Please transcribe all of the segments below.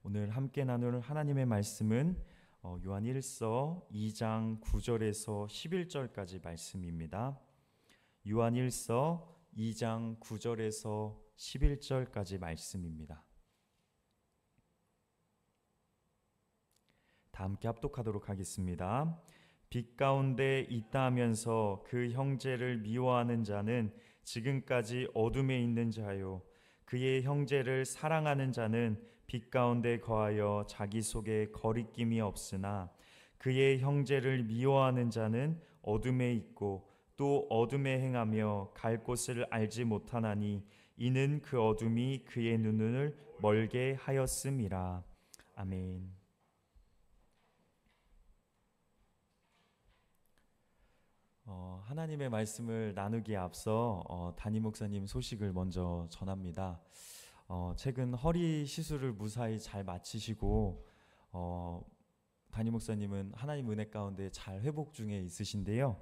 오늘 함께 나눌 하나님의 말씀은 요한 1서 2장 9절에서 11절까지 말씀입니다. 요한 1서 2장 9절에서 11절까지 말씀입니다. 다 함께 합독하도록 하겠습니다. 빛 가운데 있다 하면서 그 형제를 미워하는 자는 지금까지 어둠에 있는 자요, 그의 형제를 사랑하는 자는 빛 가운데 거하여 자기 속에 거리낌이 없으나 그의 형제를 미워하는 자는 어둠에 있고 또 어둠에 행하며 갈 곳을 알지 못하나니 이는 그 어둠이 그의 눈을 멀게 하였음이라. 아멘. 하나님의 말씀을 나누기에 앞서 담임 목사님 소식을 먼저 전합니다. 최근 허리 시술을 무사히 잘 마치시고 담임 목사님은 하나님 은혜 가운데 잘 회복 중에 있으신데요.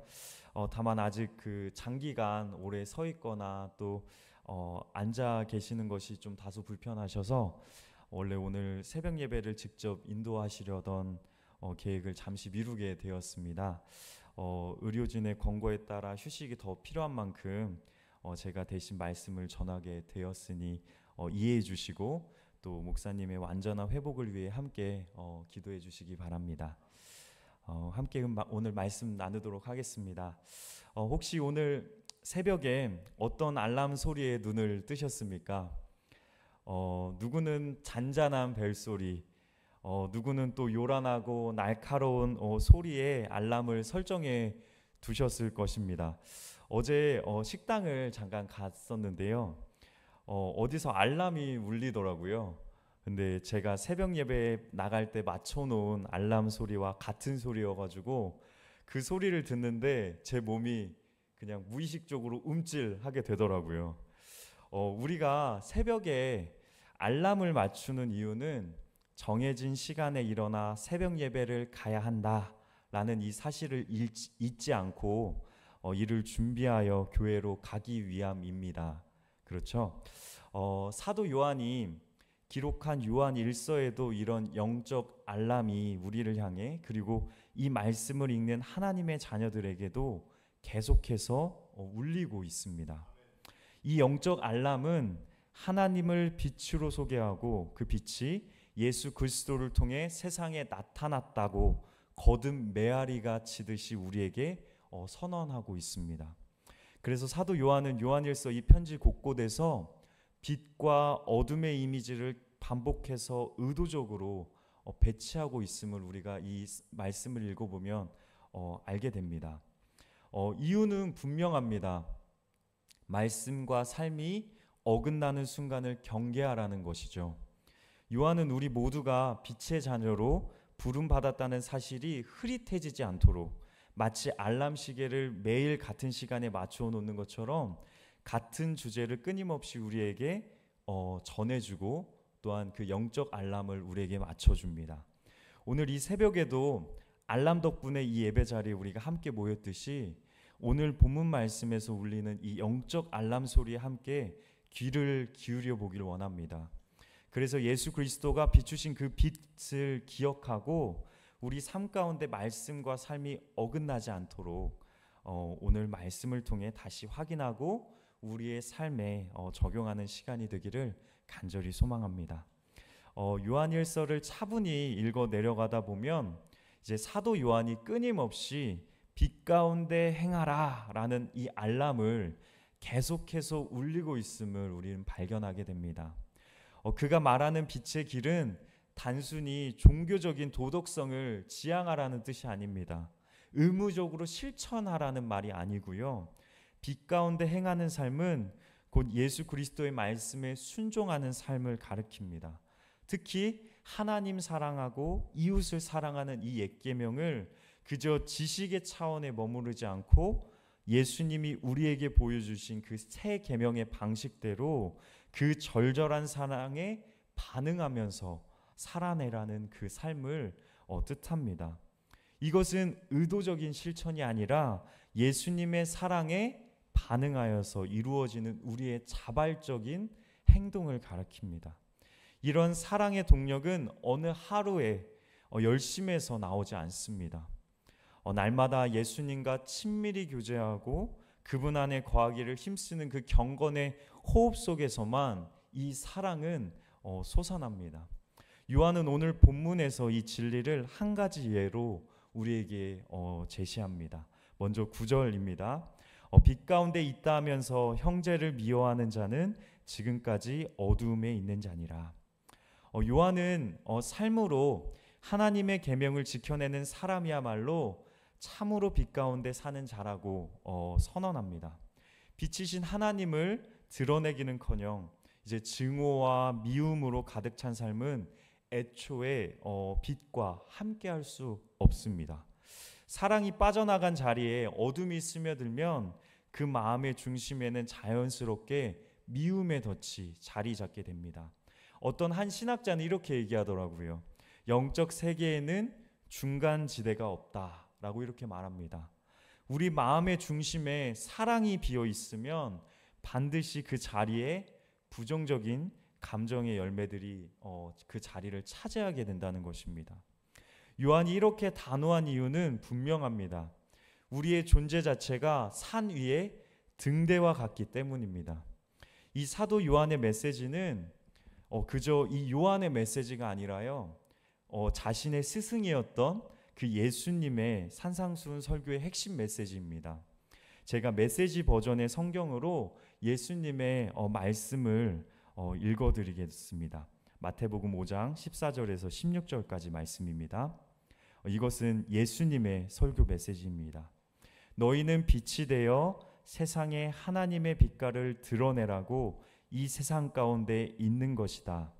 다만 아직 그 장기간 오래 서 있거나 또 앉아 계시는 것이 좀 다소 불편하셔서 원래 오늘 새벽 예배를 직접 인도하시려던 계획을 잠시 미루게 되었습니다. 의료진의 권고에 따라 휴식이 더 필요한 만큼 제가 대신 말씀을 전하게 되었으니 이해해 주시고 또 목사님의 완전한 회복을 위해 함께 기도해 주시기 바랍니다. 함께 오늘 말씀 나누도록 하겠습니다. 혹시 오늘 새벽에 어떤 알람 소리에 눈을 뜨셨습니까? 누구는 잔잔한 벨소리, 누구는 또 요란하고 날카로운 소리에 알람을 설정해 두셨을 것입니다. 어제 식당을 잠깐 갔었는데요. 어디서 알람이 울리더라고요. 근데 제가 새벽 예배에 나갈 때 맞춰놓은 알람 소리와 같은 소리여가지고 그 소리를 듣는데 제 몸이 그냥 무의식적으로 움찔하게 되더라고요. 우리가 새벽에 알람을 맞추는 이유는 정해진 시간에 일어나 새벽 예배를 가야 한다라는 이 사실을 잊지 않고 이를 준비하여 교회로 가기 위함입니다. 그렇죠? 사도 요한이 기록한 요한 1서에도 이런 영적 알람이 우리를 향해, 그리고 이 말씀을 읽는 하나님의 자녀들에게도 계속해서 울리고 있습니다. 이 영적 알람은 하나님을 빛으로 소개하고 그 빛이 예수 그리스도를 통해 세상에 나타났다고 거듭 메아리가 치듯이 우리에게 선언하고 있습니다. 그래서 사도 요한은 요한일서 이 편지 곳곳에서 빛과 어둠의 이미지를 반복해서 의도적으로 배치하고 있음을 우리가 이 말씀을 읽어보면 알게 됩니다. 이유는 분명합니다. 말씀과 삶이 어긋나는 순간을 경계하라는 것이죠. 요한은 우리 모두가 빛의 자녀로 부름받았다는 사실이 흐릿해지지 않도록 마치 알람 시계를 매일 같은 시간에 맞춰 놓는 것처럼 같은 주제를 끊임없이 우리에게 전해주고 또한 그 영적 알람을 우리에게 맞춰줍니다. 오늘 이 새벽에도 알람 덕분에 이 예배 자리에 우리가 함께 모였듯이 오늘 본문 말씀에서 울리는 이 영적 알람 소리에 함께 귀를 기울여 보기를 원합니다. 그래서 예수 그리스도가 비추신 그 빛을 기억하고 우리 삶 가운데 말씀과 삶이 어긋나지 않도록 오늘 말씀을 통해 다시 확인하고 우리의 삶에 적용하는 시간이 되기를 간절히 소망합니다. 요한일서를 차분히 읽어 내려가다 보면 이제 사도 요한이 끊임없이 빛 가운데 행하라 라는 이 알람을 계속해서 울리고 있음을 우리는 발견하게 됩니다. 그가 말하는 빛의 길은 단순히 종교적인 도덕성을 지향하라는 뜻이 아닙니다. 의무적으로 실천하라는 말이 아니고요. 빛 가운데 행하는 삶은 곧 예수 그리스도의 말씀에 순종하는 삶을 가리킵니다. 특히 하나님 사랑하고 이웃을 사랑하는 이 옛 계명을 그저 지식의 차원에 머무르지 않고 예수님이 우리에게 보여주신 그 새 계명의 방식대로 그 절절한 사랑에 반응하면서 살아내라는 그 삶을 뜻합니다. 이것은 의도적인 실천이 아니라 예수님의 사랑에 반응하여서 이루어지는 우리의 자발적인 행동을 가리킵니다. 이런 사랑의 동력은 어느 하루에 열심에서 나오지 않습니다. 날마다 예수님과 친밀히 교제하고 그분 안에 거하기를 힘쓰는 그 경건의 호흡 속에서만 이 사랑은 솟아납니다. 요한은 오늘 본문에서 이 진리를 한 가지 예로 우리에게 제시합니다. 먼저 9절입니다. 빛 가운데 있다 하면서 형제를 미워하는 자는 지금까지 어두움에 있는 자니라. 요한은 삶으로 하나님의 계명을 지켜내는 사람이야말로 참으로 빛 가운데 사는 자라고 선언합니다. 빛이신 하나님을 드러내기는커녕 이제 증오와 미움으로 가득 찬 삶은 애초에 빛과 함께할 수 없습니다. 사랑이 빠져나간 자리에 어둠이 스며들면 그 마음의 중심에는 자연스럽게 미움의 덫이 자리 잡게 됩니다. 어떤 한 신학자는 이렇게 얘기하더라고요. 영적 세계에는 중간 지대가 없다라고 이렇게 말합니다. 우리 마음의 중심에 사랑이 비어 있으면 반드시 그 자리에 부정적인 감정의 열매들이 그 자리를 차지하게 된다는 것입니다. 요한이 이렇게 단호한 이유는 분명합니다. 우리의 존재 자체가 산 위에 등대와 같기 때문입니다. 이 사도 요한의 메시지는 그저 이 요한의 메시지가 아니라요, 자신의 스승이었던 그 예수님의 산상수훈 설교의 핵심 메시지입니다. 제가 메시지 버전의 성경으로 예수님의 말씀을 읽어드리겠습니다. 마태복음 5장 14절에서 16절까지 말씀입니다. 이것은 예수님의 설교 메시지입니다. 너희는 빛이 되어 세상에 하나님의 빛깔을 드러내라고 이 세상 가운데 있는 것이다.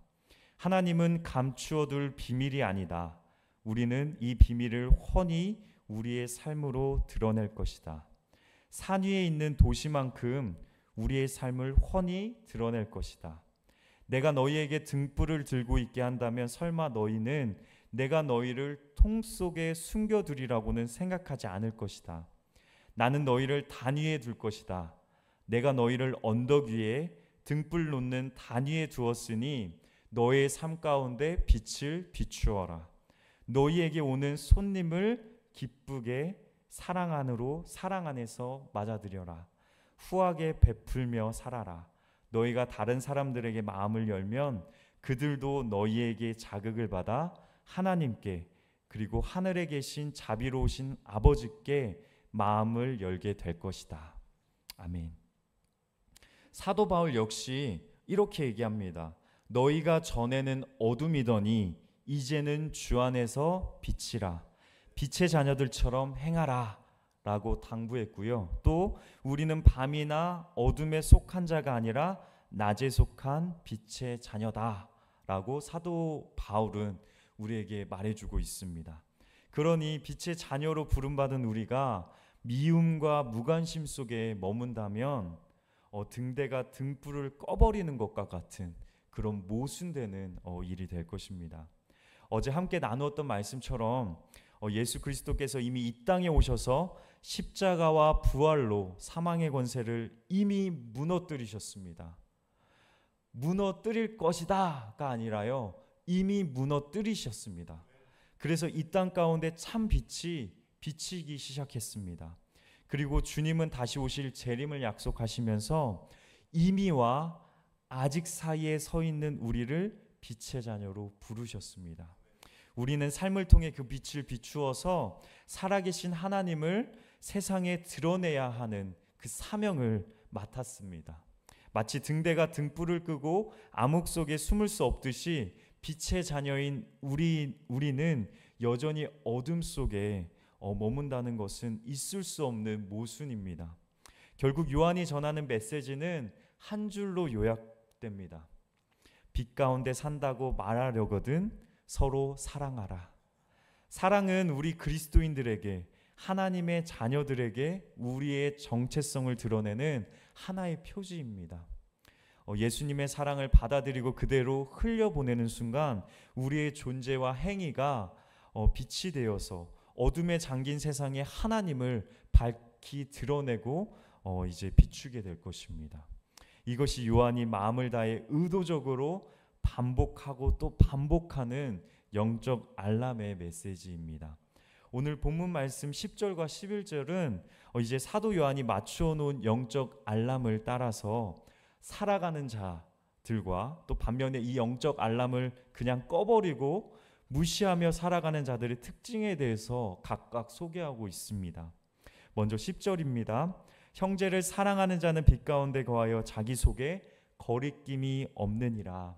하나님은 감추어둘 비밀이 아니다. 우리는 이 비밀을 훤히 우리의 삶으로 드러낼 것이다. 산 위에 있는 도시만큼 우리의 삶을 훤히 드러낼 것이다. 내가 너희에게 등불을 들고 있게 한다면 설마 너희는 내가 너희를 통 속에 숨겨두리라고는 생각하지 않을 것이다. 나는 너희를 단 위에 둘 것이다. 내가 너희를 언덕 위에 등불 놓는 단 위에 두었으니 너의 삶 가운데 빛을 비추어라. 너희에게 오는 손님을 기쁘게 사랑 안에서 맞아들여라. 후하게 베풀며 살아라. 너희가 다른 사람들에게 마음을 열면 그들도 너희에게 자극을 받아 하나님께 그리고 하늘에 계신 자비로우신 아버지께 마음을 열게 될 것이다. 아멘. 사도 바울 역시 이렇게 얘기합니다. 너희가 전에는 어둠이더니 이제는 주 안에서 빛이라. 빛의 자녀들처럼 행하라 라고 당부했고요. 또 우리는 밤이나 어둠에 속한 자가 아니라 낮에 속한 빛의 자녀다 라고 사도 바울은 우리에게 말해주고 있습니다. 그러니 빛의 자녀로 부름받은 우리가 미움과 무관심 속에 머문다면 등대가 등불을 꺼버리는 것과 같은 그런 모순되는 일이 될 것입니다. 어제 함께 나누었던 말씀처럼 예수 그리스도께서 이미 이 땅에 오셔서 십자가와 부활로 사망의 권세를 이미 무너뜨리셨습니다. 무너뜨릴 것이다가 아니라요, 이미 무너뜨리셨습니다. 그래서 이 땅 가운데 참 빛이 비치기 시작했습니다. 그리고 주님은 다시 오실 재림을 약속하시면서 이미와 아직 사이에 서 있는 우리를 빛의 자녀로 부르셨습니다. 우리는 삶을 통해 그 빛을 비추어서 살아계신 하나님을 세상에 드러내야 하는 그 사명을 맡았습니다. 마치 등대가 등불을 끄고 암흑 속에 숨을 수 없듯이 빛의 자녀인 우리는 여전히 어둠 속에 머문다는 것은 있을 수 없는 모순입니다. 결국 요한이 전하는 메시지는 한 줄로 요약됩니다. 빛 가운데 산다고 말하려거든 서로 사랑하라. 사랑은 우리 그리스도인들에게, 하나님의 자녀들에게 우리의 정체성을 드러내는 하나의 표지입니다. 예수님의 사랑을 받아들이고 그대로 흘려보내는 순간 우리의 존재와 행위가 빛이 되어서 어둠에 잠긴 세상에 하나님을 밝히 드러내고 이제 비추게 될 것입니다. 이것이 요한이 마음을 다해 의도적으로 반복하고 또 반복하는 영적 알람의 메시지입니다. 오늘 본문 말씀 10절과 11절은 이제 사도 요한이 맞추어 놓은 영적 알람을 따라서 살아가는 자들과 또 반면에 이 영적 알람을 그냥 꺼버리고 무시하며 살아가는 자들의 특징에 대해서 각각 소개하고 있습니다. 먼저 10절입니다. 형제를 사랑하는 자는 빛 가운데 거하여 자기 속에 거리낌이 없느니라.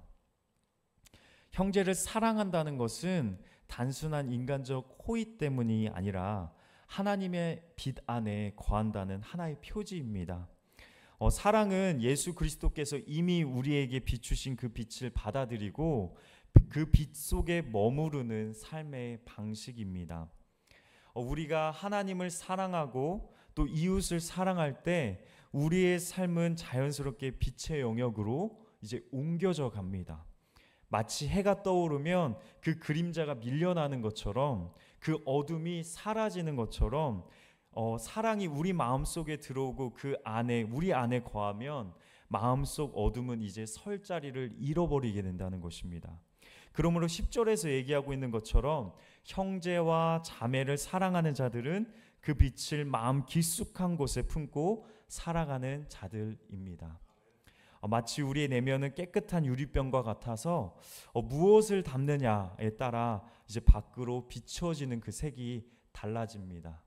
형제를 사랑한다는 것은 단순한 인간적 호의 때문이 아니라 하나님의 빛 안에 거한다는 하나의 표지입니다. 사랑은 예수 그리스도께서 이미 우리에게 비추신 그 빛을 받아들이고 그 빛 속에 머무르는 삶의 방식입니다. 우리가 하나님을 사랑하고 또 이웃을 사랑할 때 우리의 삶은 자연스럽게 빛의 영역으로 이제 옮겨져 갑니다. 마치 해가 떠오르면 그 그림자가 밀려나는 것처럼, 그 어둠이 사라지는 것처럼 사랑이 우리 마음속에 들어오고 그 안에, 우리 안에 거하면 마음속 어둠은 이제 설 자리를 잃어버리게 된다는 것입니다. 그러므로 10절에서 얘기하고 있는 것처럼 형제와 자매를 사랑하는 자들은 그 빛을 마음 깊숙한 곳에 품고 살아가는 자들입니다. 마치 우리의 내면은 깨끗한 유리병과 같아서 무엇을 담느냐에 따라 이제 밖으로 비춰지는 그 색이 달라집니다.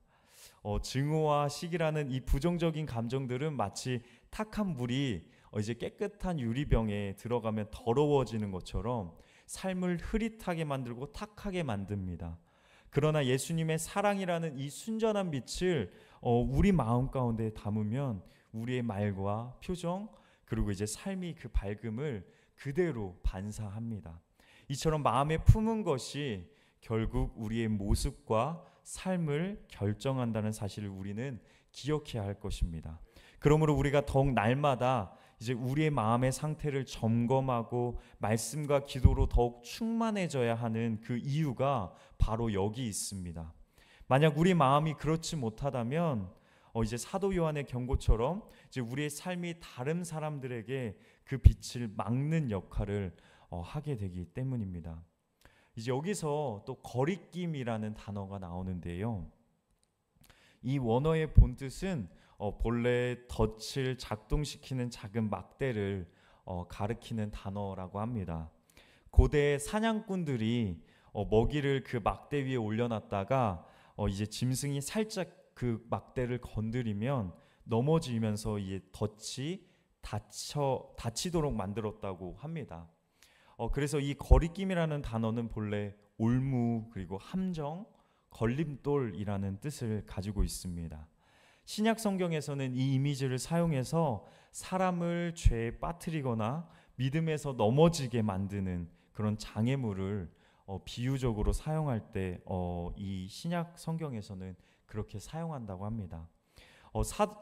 증오와 시기라는 이 부정적인 감정들은 마치 탁한 물이 이제 깨끗한 유리병에 들어가면 더러워지는 것처럼 삶을 흐릿하게 만들고 탁하게 만듭니다. 그러나 예수님의 사랑이라는 이 순전한 빛을 우리 마음 가운데 담으면 우리의 말과 표정 그리고 이제 삶이 그 밝음을 그대로 반사합니다. 이처럼 마음에 품은 것이 결국 우리의 모습과 삶을 결정한다는 사실을 우리는 기억해야 할 것입니다. 그러므로 우리가 더욱 날마다 이제 우리의 마음의 상태를 점검하고 말씀과 기도로 더욱 충만해져야 하는 그 이유가 바로 여기 있습니다. 만약 우리 마음이 그렇지 못하다면 이제 사도 요한의 경고처럼 이제 우리의 삶이 다른 사람들에게 그 빛을 막는 역할을 하게 되기 때문입니다. 이제 여기서 또 거리낌이라는 단어가 나오는데요. 이 원어의 본뜻은 본래 덫을 작동시키는 작은 막대를 가리키는 단어라고 합니다. 고대 사냥꾼들이 먹이를 그 막대 위에 올려놨다가 이제 짐승이 살짝 그 막대를 건드리면 넘어지면서 이 덫이 다치도록 만들었다고 합니다. 그래서 이 거리낌이라는 단어는 본래 올무 그리고 함정, 걸림돌이라는 뜻을 가지고 있습니다. 신약 성경에서는 이 이미지를 사용해서 사람을 죄에 빠뜨리거나 믿음에서 넘어지게 만드는 그런 장애물을 비유적으로 사용할 때 이 신약 성경에서는 그렇게 사용한다고 합니다.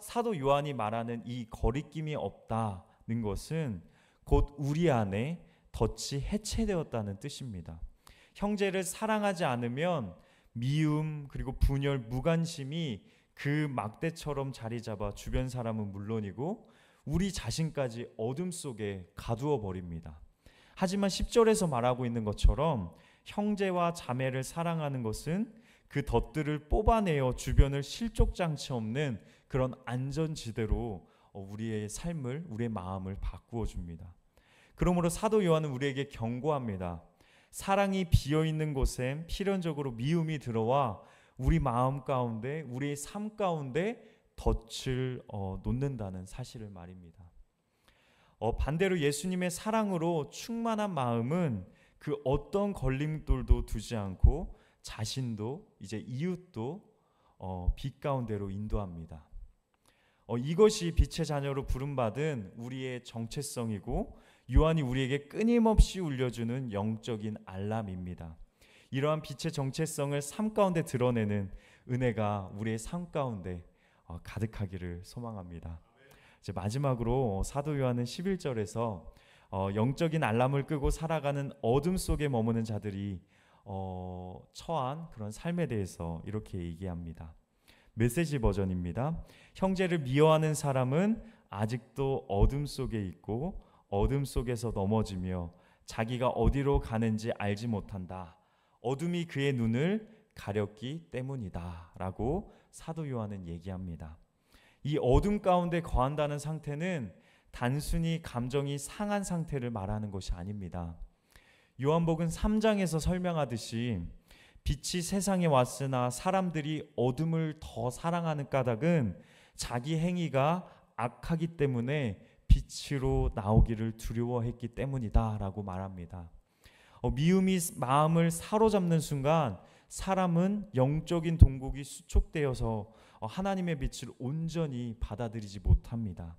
사도 요한이 말하는 이 거리낌이 없다는 것은 곧 우리 안에 덫이 해체되었다는 뜻입니다. 형제를 사랑하지 않으면 미움 그리고 분열, 무관심이 그 막대처럼 자리 잡아 주변 사람은 물론이고 우리 자신까지 어둠 속에 가두어 버립니다. 하지만 10절에서 말하고 있는 것처럼 형제와 자매를 사랑하는 것은 그 덫들을 뽑아내어 주변을 실족장치 없는 그런 안전지대로 우리의 삶을, 우리의 마음을 바꾸어 줍니다. 그러므로 사도 요한은 우리에게 경고합니다. 사랑이 비어있는 곳에 필연적으로 미움이 들어와 우리 마음 가운데, 우리의 삶 가운데 덫을 놓는다는 사실을 말입니다. 반대로 예수님의 사랑으로 충만한 마음은 그 어떤 걸림돌도 두지 않고 자신도 이제 이웃도 빛 가운데로 인도합니다. 이것이 빛의 자녀로 부름받은 우리의 정체성이고 요한이 우리에게 끊임없이 울려주는 영적인 알람입니다. 이러한 빛의 정체성을 삶 가운데 드러내는 은혜가 우리의 삶 가운데 가득하기를 소망합니다. 이제 마지막으로 사도 요한은 11절에서 영적인 알람을 끄고 살아가는 어둠 속에 머무는 자들이 처한 그런 삶에 대해서 이렇게 얘기합니다. 메시지 버전입니다. 형제를 미워하는 사람은 아직도 어둠 속에 있고 어둠 속에서 넘어지며 자기가 어디로 가는지 알지 못한다. 어둠이 그의 눈을 가렸기 때문이다 라고 사도 요한은 얘기합니다. 이 어둠 가운데 거한다는 상태는 단순히 감정이 상한 상태를 말하는 것이 아닙니다. 요한복음 3장에서 설명하듯이 빛이 세상에 왔으나 사람들이 어둠을 더 사랑하는 까닭은 자기 행위가 악하기 때문에 빛으로 나오기를 두려워했기 때문이다 라고 말합니다. 미움이 마음을 사로잡는 순간 사람은 영적인 동국이 수축되어서 하나님의 빛을 온전히 받아들이지 못합니다.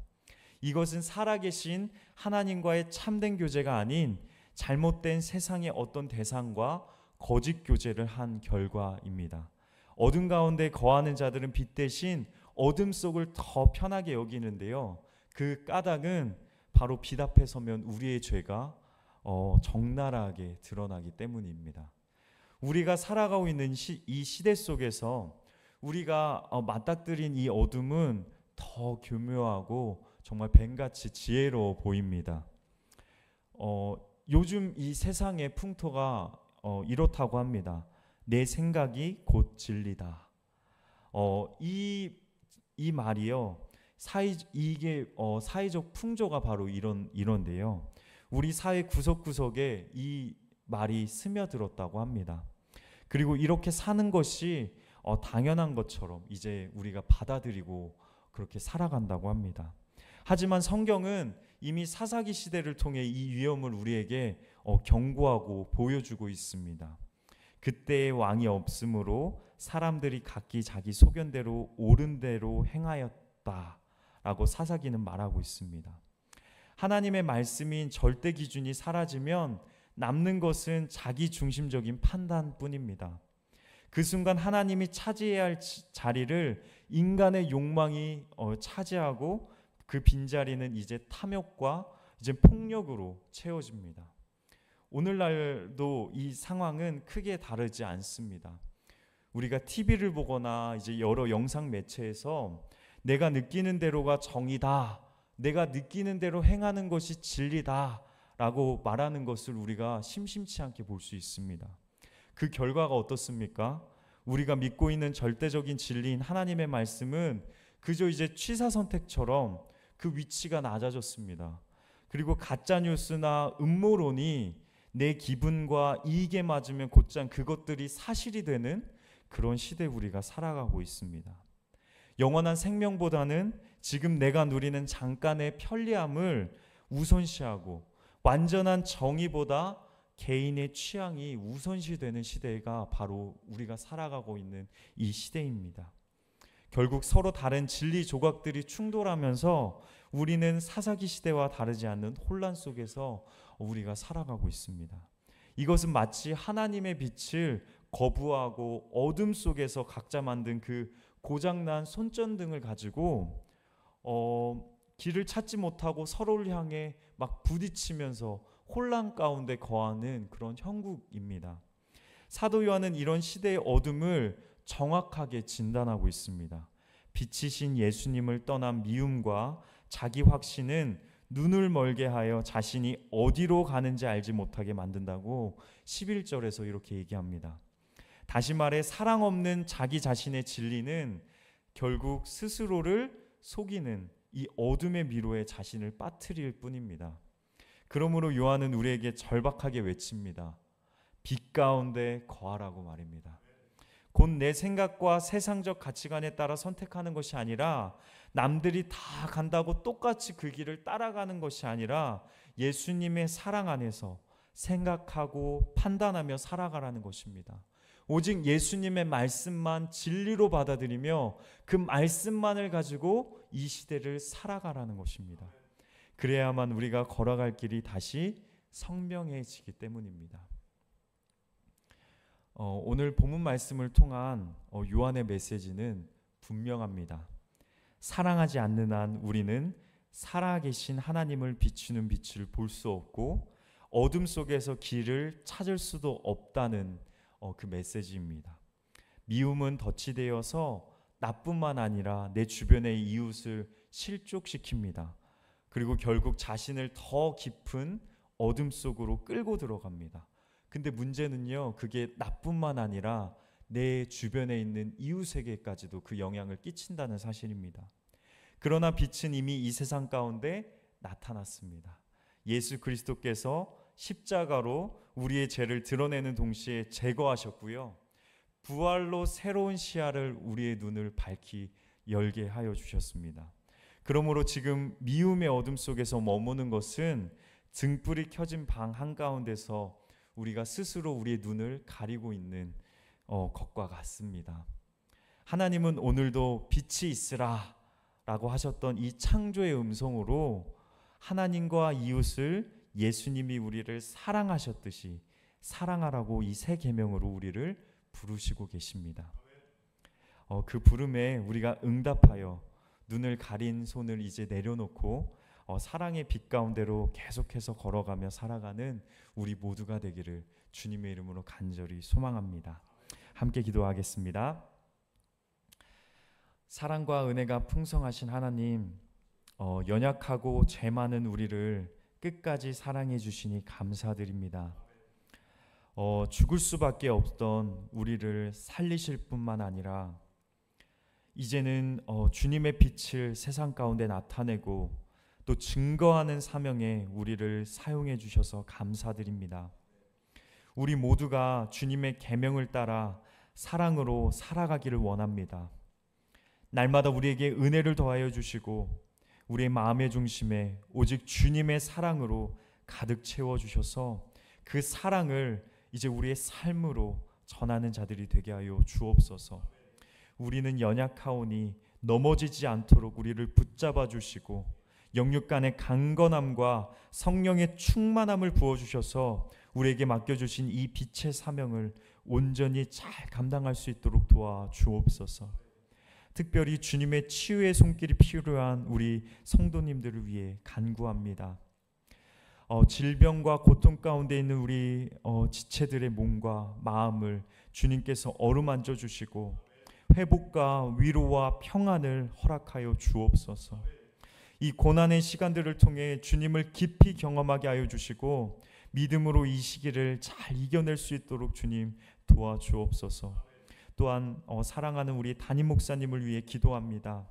이것은 살아계신 하나님과의 참된 교제가 아닌 잘못된 세상의 어떤 대상과 거짓 교제를 한 결과입니다. 어둠 가운데 거하는 자들은 빛 대신 어둠 속을 더 편하게 여기는데요. 그 까닭은 바로 빛 앞에 서면 우리의 죄가 적나라하게 드러나기 때문입니다. 우리가 살아가고 있는 이 시대 속에서 우리가 맞닥뜨린 이 어둠은 더 교묘하고 정말 뱀같이 지혜로워 보입니다. 요즘 이 세상의 풍토가 이렇다고 합니다. 내 생각이 곧 진리다. 이 말이요. 이게 사회적 풍조가 바로 이런데요. 우리 사회 구석구석에 이 말이 스며들었다고 합니다. 그리고 이렇게 사는 것이 당연한 것처럼 이제 우리가 받아들이고 그렇게 살아간다고 합니다. 하지만 성경은 이미 사사기 시대를 통해 이 위험을 우리에게 경고하고 보여주고 있습니다. 그때의 왕이 없으므로 사람들이 각기 자기 소견대로 옳은 대로 행하였다라고 사사기는 말하고 있습니다. 하나님의 말씀인 절대 기준이 사라지면 남는 것은 자기 중심적인 판단뿐입니다. 그 순간 하나님이 차지해야 할 자리를 인간의 욕망이 차지하고 그 빈자리는 이제 탐욕과 이제 폭력으로 채워집니다. 오늘날도 이 상황은 크게 다르지 않습니다. 우리가 TV를 보거나 이제 여러 영상 매체에서 내가 느끼는 대로가 정의다, 내가 느끼는 대로 행하는 것이 진리다 라고 말하는 것을 우리가 심심치 않게 볼 수 있습니다. 그 결과가 어떻습니까? 우리가 믿고 있는 절대적인 진리인 하나님의 말씀은 그저 이제 취사 선택처럼 그 위치가 낮아졌습니다. 그리고 가짜 뉴스나 음모론이 내 기분과 이익에 맞으면 곧장 그것들이 사실이 되는 그런 시대에 우리가 살아가고 있습니다. 영원한 생명보다는 지금 내가 누리는 잠깐의 편리함을 우선시하고 완전한 정의보다 개인의 취향이 우선시되는 시대가 바로 우리가 살아가고 있는 이 시대입니다. 결국 서로 다른 진리 조각들이 충돌하면서 우리는 사사기 시대와 다르지 않는 혼란 속에서 우리가 살아가고 있습니다. 이것은 마치 하나님의 빛을 거부하고 어둠 속에서 각자 만든 그 고장난 손전등을 가지고 길을 찾지 못하고 서로를 향해 막 부딪히면서 혼란 가운데 거하는 그런 형국입니다. 사도 요한은 이런 시대의 어둠을 정확하게 진단하고 있습니다. 빛이신 예수님을 떠난 미움과 자기 확신은 눈을 멀게 하여 자신이 어디로 가는지 알지 못하게 만든다고 11절에서 이렇게 얘기합니다. 다시 말해 사랑 없는 자기 자신의 진리는 결국 스스로를 속이는 이 어둠의 미로에 자신을 빠뜨릴 뿐입니다. 그러므로 요한은 우리에게 절박하게 외칩니다. 빛 가운데 거하라고 말입니다. 곧 내 생각과 세상적 가치관에 따라 선택하는 것이 아니라 남들이 다 간다고 똑같이 그 길을 따라가는 것이 아니라 예수님의 사랑 안에서 생각하고 판단하며 살아가라는 것입니다. 오직 예수님의 말씀만 진리로 받아들이며 그 말씀만을 가지고 이 시대를 살아가라는 것입니다. 그래야만 우리가 걸어갈 길이 다시 성명해지기 때문입니다. 오늘 본문 말씀을 통한 요한의 메시지는 분명합니다. 사랑하지 않는 한 우리는 살아계신 하나님을 비추는 빛을 볼 수 없고 어둠 속에서 길을 찾을 수도 없다는 그 메시지입니다. 미움은 덫이 되어서 나뿐만 아니라 내 주변의 이웃을 실족시킵니다. 그리고 결국 자신을 더 깊은 어둠 속으로 끌고 들어갑니다. 근데 문제는요, 그게 나뿐만 아니라 내 주변에 있는 이웃에게까지도 그 영향을 끼친다는 사실입니다. 그러나 빛은 이미 이 세상 가운데 나타났습니다. 예수 그리스도께서 십자가로 우리의 죄를 드러내는 동시에 제거하셨고요, 부활로 새로운 시야를 우리의 눈을 밝히 열게 하여 주셨습니다. 그러므로 지금 미움의 어둠 속에서 머무는 것은 등불이 켜진 방 한가운데서 우리가 스스로 우리의 눈을 가리고 있는 것과 같습니다. 하나님은 오늘도 빛이 있으라 라고 하셨던 이 창조의 음성으로 하나님과 이웃을 예수님이 우리를 사랑하셨듯이 사랑하라고 이 새 계명으로 우리를 부르시고 계십니다. 그 부름에 우리가 응답하여 눈을 가린 손을 이제 내려놓고 사랑의 빛 가운데로 계속해서 걸어가며 살아가는 우리 모두가 되기를 주님의 이름으로 간절히 소망합니다. 함께 기도하겠습니다. 사랑과 은혜가 풍성하신 하나님, 연약하고 죄 많은 우리를 끝까지 사랑해 주시니 감사드립니다. 죽을 수밖에 없던 우리를 살리실 뿐만 아니라 이제는 주님의 빛을 세상 가운데 나타내고 또 증거하는 사명에 우리를 사용해 주셔서 감사드립니다. 우리 모두가 주님의 계명을 따라 사랑으로 살아가기를 원합니다. 날마다 우리에게 은혜를 더하여 주시고 우리의 마음의 중심에 오직 주님의 사랑으로 가득 채워주셔서 그 사랑을 이제 우리의 삶으로 전하는 자들이 되게 하여 주옵소서. 우리는 연약하오니 넘어지지 않도록 우리를 붙잡아 주시고 영육 간의 강건함과 성령의 충만함을 부어주셔서 우리에게 맡겨주신 이 빛의 사명을 온전히 잘 감당할 수 있도록 도와 주옵소서. 특별히 주님의 치유의 손길이 필요한 우리 성도님들을 위해 간구합니다. 질병과 고통 가운데 있는 우리 지체들의 몸과 마음을 주님께서 어루만져 주시고 회복과 위로와 평안을 허락하여 주옵소서. 이 고난의 시간들을 통해 주님을 깊이 경험하게 하여 주시고 믿음으로 이 시기를 잘 이겨낼 수 있도록 주님 도와주옵소서. 또한 사랑하는 우리 담임 목사님을 위해 기도합니다.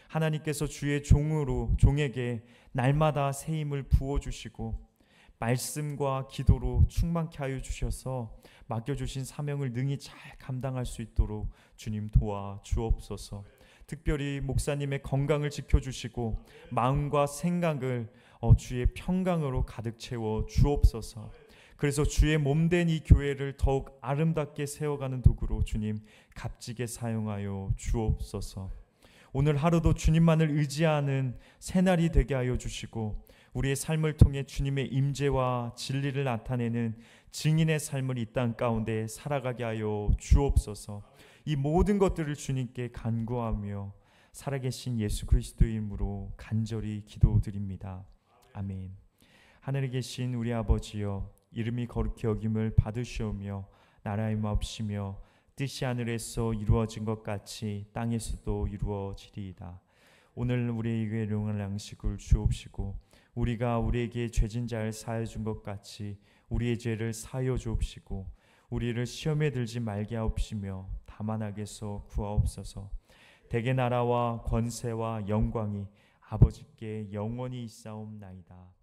하나님께서 주의 종에게 날마다 새 힘을 부어주시고 말씀과 기도로 충만케 하여 주셔서 맡겨주신 사명을 능히 잘 감당할 수 있도록 주님 도와주옵소서. 특별히 목사님의 건강을 지켜주시고 마음과 생각을 주의 평강으로 가득 채워 주옵소서. 그래서 주의 몸된 이 교회를 더욱 아름답게 세워가는 도구로 주님 값지게 사용하여 주옵소서. 오늘 하루도 주님만을 의지하는 새날이 되게 하여 주시고 우리의 삶을 통해 주님의 임재와 진리를 나타내는 증인의 삶을 이 땅 가운데 살아가게 하여 주옵소서. 이 모든 것들을 주님께 간구하며 살아계신 예수 그리스도의 이름으로 간절히 기도드립니다. 아멘. 하늘에 계신 우리 아버지여, 이름이 거룩히 여김을 받으시오며 나라의 마옵시며 뜻이 하늘에서 이루어진 것 같이 땅에서도 이루어지리이다. 오늘 우리에게 일용할 양식을 주옵시고 우리가 우리에게 죄진 자를 사하여 준 것 같이 우리의 죄를 사하여 주옵시고 우리를 시험에 들지 말게 하옵시며 다만 악에서 구하옵소서. 대개 나라와 권세와 영광이 아버지께 영원히 있사옵나이다.